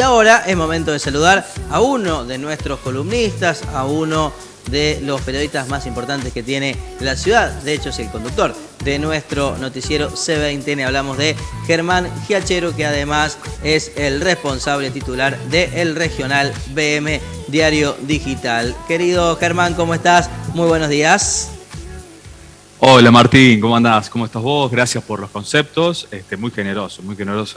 Y ahora es momento de saludar a uno de nuestros columnistas, a uno de los periodistas más importantes que tiene la ciudad. De hecho, es el conductor de nuestro noticiero C20N. Hablamos de Germán Giachero, que además es el responsable titular del regional BM Diario Digital. Querido Germán, ¿cómo estás? Muy buenos días. Hola Martín, ¿cómo andás? ¿Cómo estás vos? Gracias por los conceptos. Muy generoso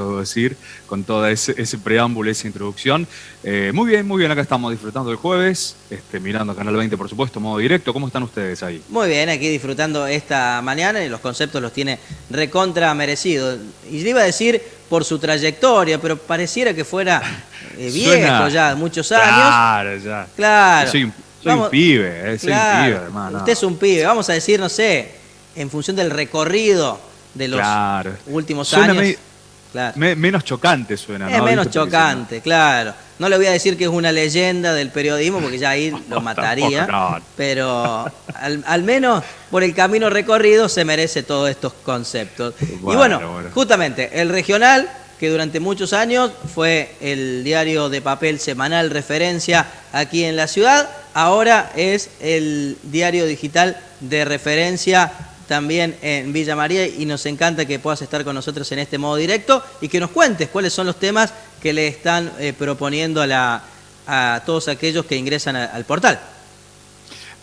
debo decir, con todo ese preámbulo, esa introducción. Muy bien, acá estamos disfrutando del jueves, mirando Canal 20 por supuesto, modo directo. ¿Cómo están ustedes ahí? Muy bien, aquí disfrutando esta mañana y los conceptos los tiene recontra merecido. Y le iba a decir por su trayectoria, pero pareciera que fuera viejo ya, muchos años. Claro, ya. Claro. Soy un pibe, soy un pibe, hermano. Usted es un pibe, vamos a decir, no sé, en función del recorrido de los últimos años. Claro. Menos chocante suena, ¿no? Es menos chocante, claro. No le voy a decir que es una leyenda del periodismo, porque ya ahí lo mataría. No. Pero al menos por el camino recorrido se merece todos estos conceptos. Y bueno, justamente, el regional, que durante muchos años fue el diario de papel semanal referencia aquí en la ciudad, ahora es el diario digital de referencia también en Villa María, y nos encanta que puedas estar con nosotros en este modo directo y que nos cuentes cuáles son los temas que le están proponiendo a todos aquellos que ingresan al portal.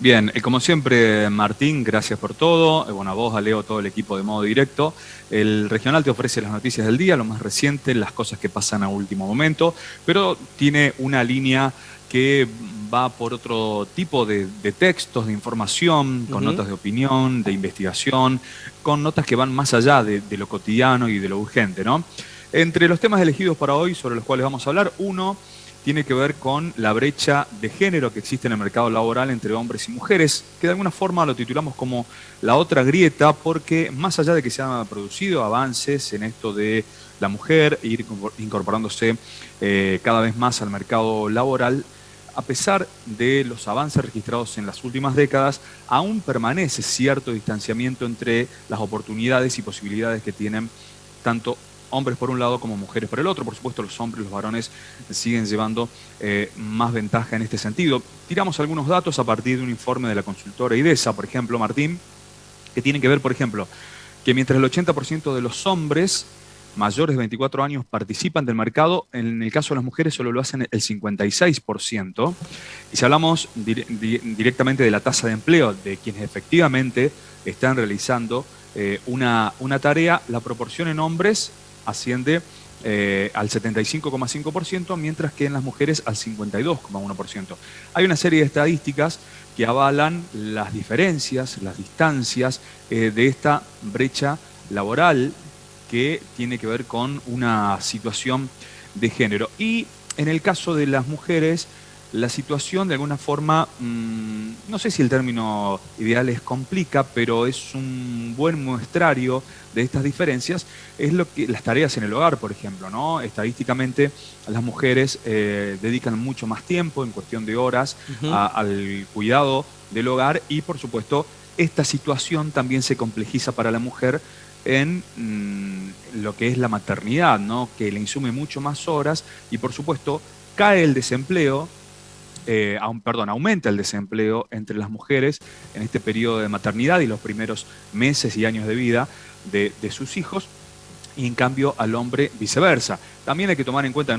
Bien, como siempre, Martín, gracias por todo. Bueno, a vos, a Leo, todo el equipo de modo directo. El regional te ofrece las noticias del día, lo más reciente, las cosas que pasan a último momento, pero tiene una línea que va por otro tipo de textos, de información, con notas de opinión, de investigación, con notas que van más allá de lo cotidiano y de lo urgente, ¿no? Entre los temas elegidos para hoy, sobre los cuales vamos a hablar, uno tiene que ver con la brecha de género que existe en el mercado laboral entre hombres y mujeres, que de alguna forma lo titulamos como la otra grieta, porque más allá de que se han producido avances en esto de la mujer e ir incorporándose cada vez más al mercado laboral, a pesar de los avances registrados en las últimas décadas, aún permanece cierto distanciamiento entre las oportunidades y posibilidades que tienen tanto hombres por un lado como mujeres por el otro. Por supuesto, los hombres, los varones siguen llevando más ventaja en este sentido. Tiramos algunos datos a partir de un informe de la consultora IDESA, por ejemplo, Martín, que tienen que ver, por ejemplo, que mientras el 80% de los hombres mayores de 24 años participan del mercado, en el caso de las mujeres solo lo hacen el 56%. Y si hablamos directamente de la tasa de empleo de quienes efectivamente están realizando una tarea, la proporción en hombres asciende al 75,5%, mientras que en las mujeres al 52,1%. Hay una serie de estadísticas que avalan las diferencias, las distancias de esta brecha laboral que tiene que ver con una situación de género. Y en el caso de las mujeres, la situación de alguna forma, no sé si el término ideal es complica, pero es un buen muestrario de estas diferencias, es lo que las tareas en el hogar, por ejemplo, ¿no? Estadísticamente, las mujeres dedican mucho más tiempo, en cuestión de horas, al cuidado del hogar, y por supuesto, esta situación también se complejiza para la mujer en lo que es la maternidad, ¿no? Que le insume mucho más horas y por supuesto cae el desempleo, aumenta el desempleo entre las mujeres en este periodo de maternidad y los primeros meses y años de vida de sus hijos, y en cambio al hombre viceversa. También hay que tomar en cuenta,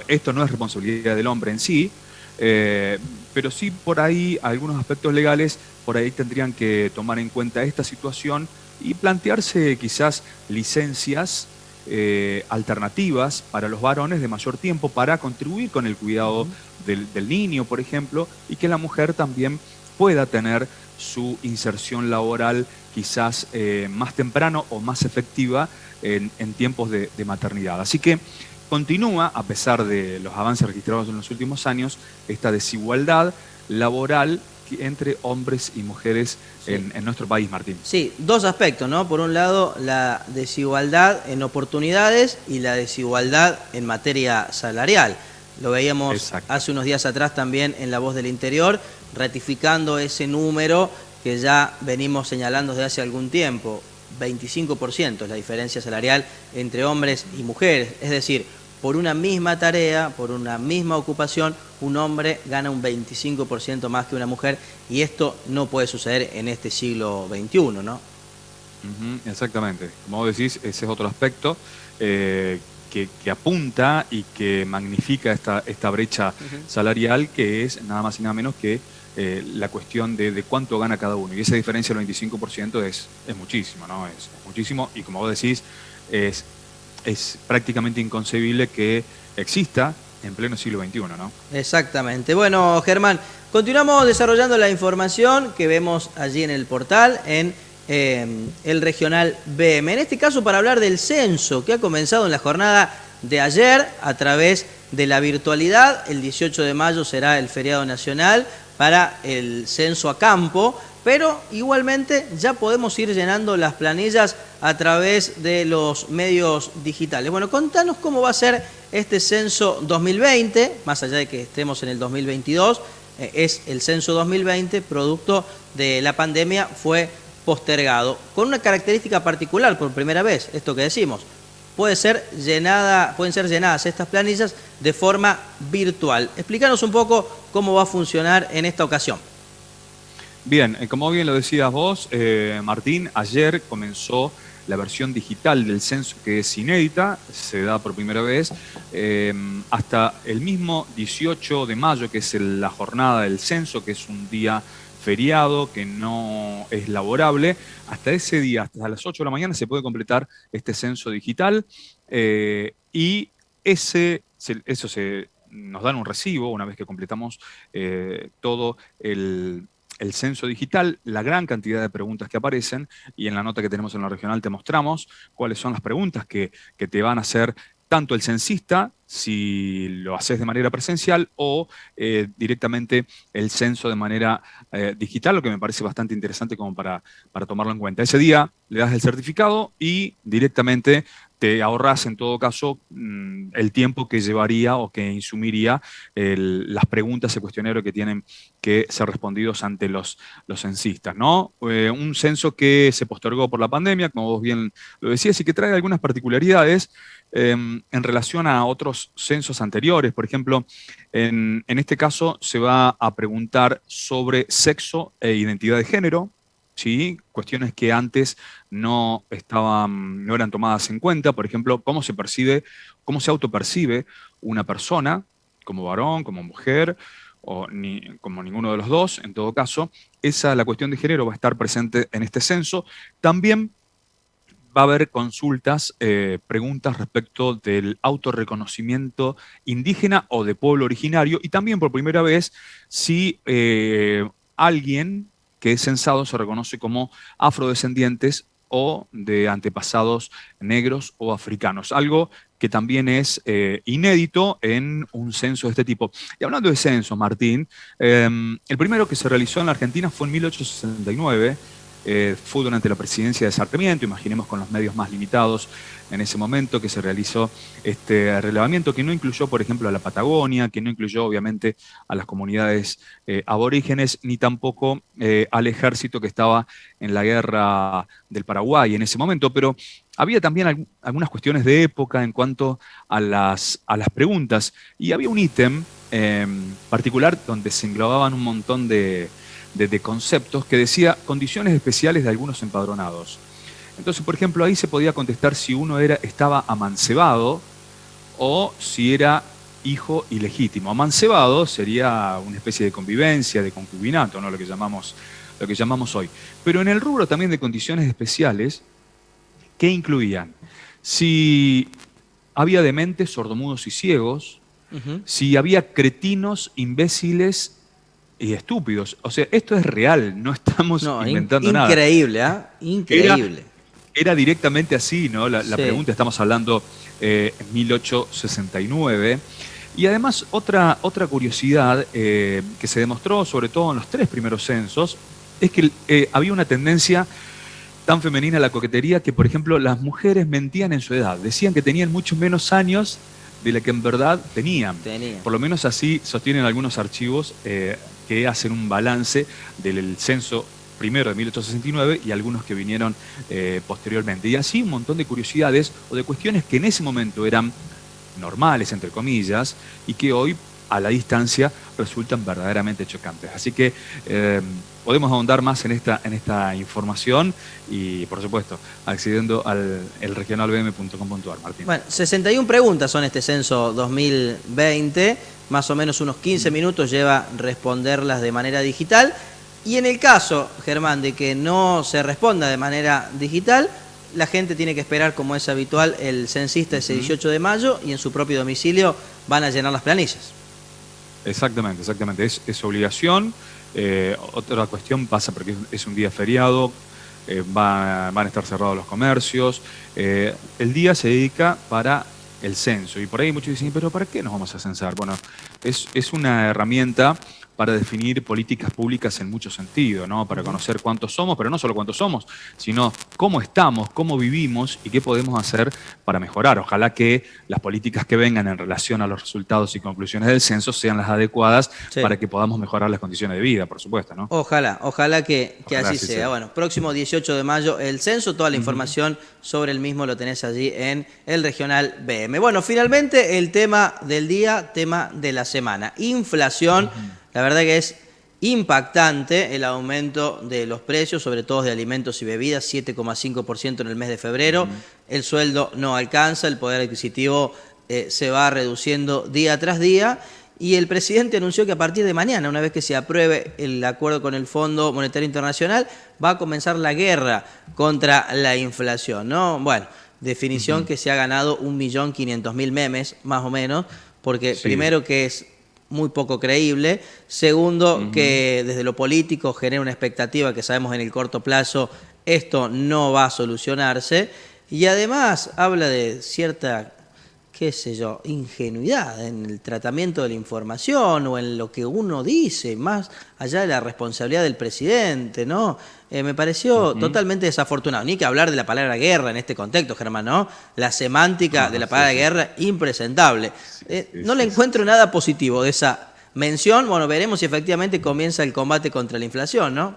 esto no es responsabilidad del hombre en sí, pero sí por ahí algunos aspectos legales por ahí tendrían que tomar en cuenta esta situación y plantearse quizás licencias alternativas para los varones de mayor tiempo para contribuir con el cuidado del niño, por ejemplo, y que la mujer también pueda tener su inserción laboral quizás más temprano o más efectiva en tiempos de maternidad. Así que continúa, a pesar de los avances registrados en los últimos años, esta desigualdad laboral entre hombres y mujeres en nuestro país, Martín. Sí, dos aspectos, ¿no? Por un lado, la desigualdad en oportunidades y la desigualdad en materia salarial. Lo veíamos hace unos días atrás también en La Voz del Interior, ratificando ese número que ya venimos señalando desde hace algún tiempo. 25% es la diferencia salarial entre hombres y mujeres. Es decir, por una misma tarea, por una misma ocupación, un hombre gana un 25% más que una mujer, y esto no puede suceder en este siglo XXI, ¿no? Exactamente. Como vos decís, ese es otro aspecto que apunta y que magnifica esta brecha salarial, que es nada más y nada menos que la cuestión de cuánto gana cada uno. Y esa diferencia del 25% es muchísimo, ¿no? Es muchísimo, y como vos decís, es prácticamente inconcebible que exista en pleno siglo XXI, ¿no? Exactamente. Bueno, Germán, continuamos desarrollando la información que vemos allí en el portal, en el Regional BM. En este caso, para hablar del censo que ha comenzado en la jornada de ayer a través de la virtualidad. El 18 de mayo será el feriado nacional para el censo a campo, pero igualmente ya podemos ir llenando las planillas a través de los medios digitales. Bueno, contanos cómo va a ser este censo 2020, más allá de que estemos en el 2022, es el censo 2020, producto de la pandemia, fue postergado, con una característica particular por primera vez, esto que decimos. Pueden ser llenadas estas planillas de forma virtual. Explícanos un poco cómo va a funcionar en esta ocasión. Bien, como bien lo decías vos, Martín, ayer comenzó la versión digital del censo, que es inédita, se da por primera vez, hasta el mismo 18 de mayo, que es la jornada del censo, que es un día feriado, que no es laborable. Hasta ese día, hasta las 8 de la mañana, se puede completar este censo digital, y nos dan un recibo una vez que completamos todo el censo digital, la gran cantidad de preguntas que aparecen, y en la nota que tenemos en la regional te mostramos cuáles son las preguntas que te van a hacer tanto el censista, si lo haces de manera presencial, o directamente el censo de manera digital, lo que me parece bastante interesante como para tomarlo en cuenta. Ese día le das el certificado y directamente te ahorras en todo caso el tiempo que llevaría o que insumiría las preguntas, el cuestionario que tienen que ser respondidos ante los censistas, ¿no? Un censo que se postergó por la pandemia, como vos bien lo decías, y que trae algunas particularidades en relación a otros censos anteriores. Por ejemplo, en este caso se va a preguntar sobre sexo e identidad de género, ¿sí? Cuestiones que antes no eran tomadas en cuenta. Por ejemplo, cómo se autopercibe una persona, como varón, como mujer, o como ninguno de los dos, en todo caso. La cuestión de género va a estar presente en este censo. También va a haber consultas, preguntas respecto del autorreconocimiento indígena o de pueblo originario, y también por primera vez si alguien que es censado se reconoce como afrodescendientes o de antepasados negros o africanos, algo que también es inédito en un censo de este tipo. Y hablando de censos, Martín, el primero que se realizó en la Argentina fue en 1869, fue durante la presidencia de Sarmiento, imaginemos con los medios más limitados en ese momento, que se realizó este relevamiento, que no incluyó, por ejemplo, a la Patagonia, que no incluyó, obviamente, a las comunidades aborígenes, ni tampoco al ejército que estaba en la guerra del Paraguay en ese momento, pero había también algunas cuestiones de época en cuanto a las preguntas, y había un ítem particular donde se englobaban un montón de conceptos que decía condiciones especiales de algunos empadronados. Entonces, por ejemplo, ahí se podía contestar si uno estaba amancebado o si era hijo ilegítimo. Amancebado sería una especie de convivencia, de concubinato, ¿no? Lo que llamamos hoy. Pero en el rubro también de condiciones especiales, ¿qué incluían? Si había dementes, sordomudos y ciegos, si había cretinos, imbéciles y estúpidos. O sea, esto es real, no estamos inventando nada. Increíble, ¿ah? Increíble. Era directamente así, ¿no? La pregunta, estamos hablando en 1869. Y además, otra curiosidad que se demostró, sobre todo en los 3 primeros censos, es que había una tendencia tan femenina a la coquetería que, por ejemplo, las mujeres mentían en su edad. Decían que tenían mucho menos años de la que en verdad tenían. Por lo menos así sostienen algunos archivos que hacen un balance del censo primero de 1869 y algunos que vinieron posteriormente. Y así un montón de curiosidades o de cuestiones que en ese momento eran normales, entre comillas, y que hoy a la distancia resultan verdaderamente chocantes. Así que podemos ahondar más en esta información y, por supuesto, accediendo al elregionalbm.com.ar, Martín. Bueno, 61 preguntas son este censo 2020, más o menos unos 15 minutos lleva responderlas de manera digital. Y en el caso, Germán, de que no se responda de manera digital, la gente tiene que esperar, como es habitual, el censista ese 18 de mayo y en su propio domicilio van a llenar las planillas. Exactamente, exactamente. Es obligación. Otra cuestión pasa porque es un día feriado, van a estar cerrados los comercios. El día se dedica para el censo. Y por ahí muchos dicen, ¿pero para qué nos vamos a censar? Bueno, es una herramienta para definir políticas públicas en mucho sentido, ¿no? Para conocer cuántos somos, pero no solo cuántos somos, sino cómo estamos, cómo vivimos y qué podemos hacer para mejorar. Ojalá que las políticas que vengan en relación a los resultados y conclusiones del censo sean las adecuadas para que podamos mejorar las condiciones de vida, por supuesto, ¿no? Ojalá que así sea. Bueno, próximo 18 de mayo el censo, toda la información sobre el mismo lo tenés allí en el Regional BM. Bueno, finalmente el tema del día, tema de la semana, inflación. La verdad que es impactante el aumento de los precios, sobre todo de alimentos y bebidas, 7,5% en el mes de febrero. El sueldo no alcanza, el poder adquisitivo se va reduciendo día tras día. Y el presidente anunció que a partir de mañana, una vez que se apruebe el acuerdo con el Fondo Monetario Internacional, va a comenzar la guerra contra la inflación, ¿no? Bueno, definición que se ha ganado 1.500.000 memes, más o menos, porque primero que es muy poco creíble, segundo que desde lo político genera una expectativa que sabemos en el corto plazo esto no va a solucionarse, y además habla de cierta, qué sé yo, ingenuidad en el tratamiento de la información o en lo que uno dice, más allá de la responsabilidad del presidente, ¿no? Me pareció totalmente desafortunado. Ni que hablar de la palabra guerra en este contexto, Germán, ¿no? La semántica de la palabra guerra, impresentable. No le encuentro nada positivo de esa mención. Bueno, veremos si efectivamente comienza el combate contra la inflación, ¿no?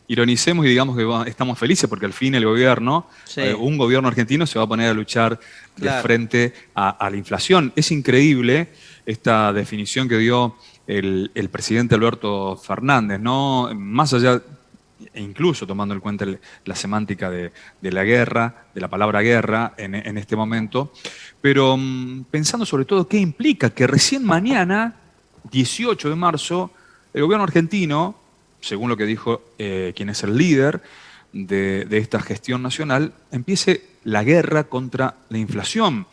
Ironicemos y digamos que estamos felices porque al fin el gobierno, un gobierno argentino se va a poner a luchar de frente a la inflación. Es increíble esta definición que dio el presidente Alberto Fernández, ¿no? Más allá, e incluso tomando en cuenta la semántica de la guerra, de la palabra guerra en este momento, pero pensando sobre todo qué implica que recién mañana, 18 de marzo, el gobierno argentino, según lo que dijo quien es el líder de esta gestión nacional, empiece la guerra contra la inflación.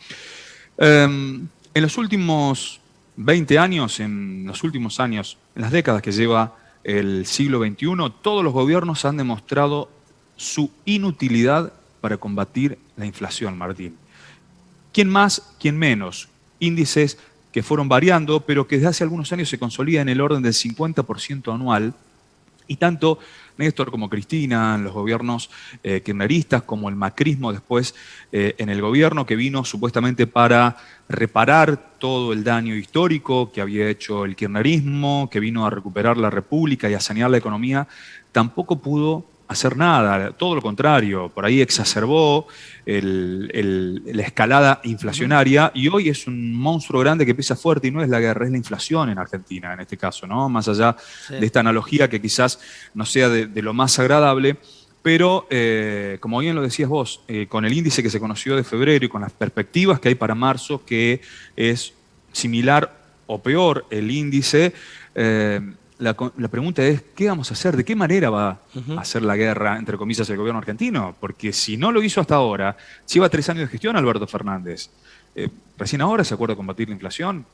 En los últimos 20 años, en los últimos años, en las décadas que lleva el siglo XXI, todos los gobiernos han demostrado su inutilidad para combatir la inflación, Martín. ¿Quién más, quién menos? Índices que fueron variando, pero que desde hace algunos años se consolidan en el orden del 50% anual. Y tanto Néstor como Cristina, los gobiernos kirchneristas, como el macrismo después en el gobierno que vino supuestamente para reparar todo el daño histórico que había hecho el kirchnerismo, que vino a recuperar la República y a sanear la economía, tampoco pudo hacer nada, todo lo contrario, por ahí exacerbó la escalada inflacionaria y hoy es un monstruo grande que pesa fuerte y no es la guerra, es la inflación en Argentina en este caso, ¿no? Más allá de esta analogía que quizás no sea de lo más agradable, pero como bien lo decías vos, con el índice que se conoció de febrero y con las perspectivas que hay para marzo, que es similar o peor el índice, la pregunta es, ¿qué vamos a hacer? ¿De qué manera va a hacer la guerra, entre comillas, el gobierno argentino? Porque si no lo hizo hasta ahora, lleva 3 años de gestión Alberto Fernández. Recién ahora se acuerda de combatir la inflación.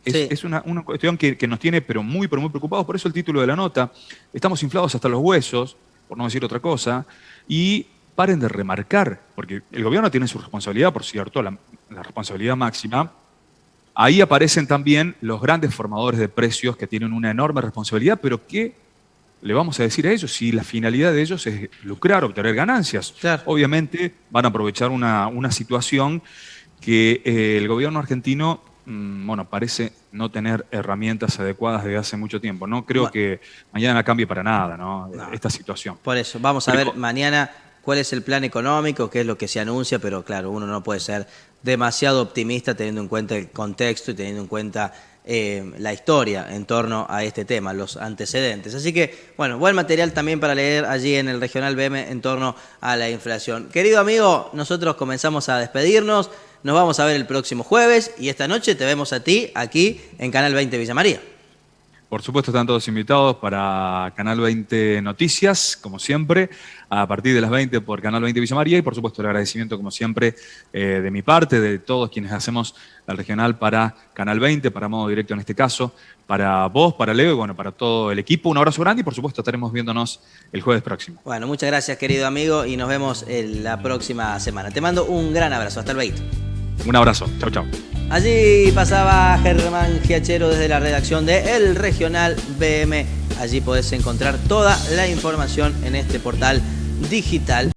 Es una cuestión que nos tiene pero muy preocupados. Por eso el título de la nota, estamos inflados hasta los huesos, por no decir otra cosa, y paren de remarcar, porque el gobierno tiene su responsabilidad, por cierto, la responsabilidad máxima. Ahí aparecen también los grandes formadores de precios que tienen una enorme responsabilidad, pero ¿qué le vamos a decir a ellos si la finalidad de ellos es lucrar, obtener ganancias? Claro. Obviamente van a aprovechar una situación que el gobierno argentino, bueno, parece no tener herramientas adecuadas desde hace mucho tiempo. No creo que mañana cambie para nada, ¿no? Esta situación. Por eso, vamos a ver mañana cuál es el plan económico, qué es lo que se anuncia, pero claro, uno no puede ser demasiado optimista teniendo en cuenta el contexto y teniendo en cuenta la historia en torno a este tema, los antecedentes. Así que, bueno, buen material también para leer allí en el Regional BM en torno a la inflación. Querido amigo, nosotros comenzamos a despedirnos, nos vamos a ver el próximo jueves y esta noche te vemos a ti aquí en Canal 20 Villa María. Por supuesto, están todos invitados para Canal 20 Noticias, como siempre, a partir de las 20 por Canal 20 Villa María, y por supuesto el agradecimiento, como siempre, de mi parte, de todos quienes hacemos el regional para Canal 20, para Modo Directo en este caso, para vos, para Leo y bueno, para todo el equipo. Un abrazo grande y por supuesto estaremos viéndonos el jueves próximo. Bueno, muchas gracias, querido amigo, y nos vemos la próxima semana. Te mando un gran abrazo. Hasta el 20. Un abrazo. Chau, chau. Allí pasaba Germán Giachero desde la redacción de El Regional BM. Allí podés encontrar toda la información en este portal digital.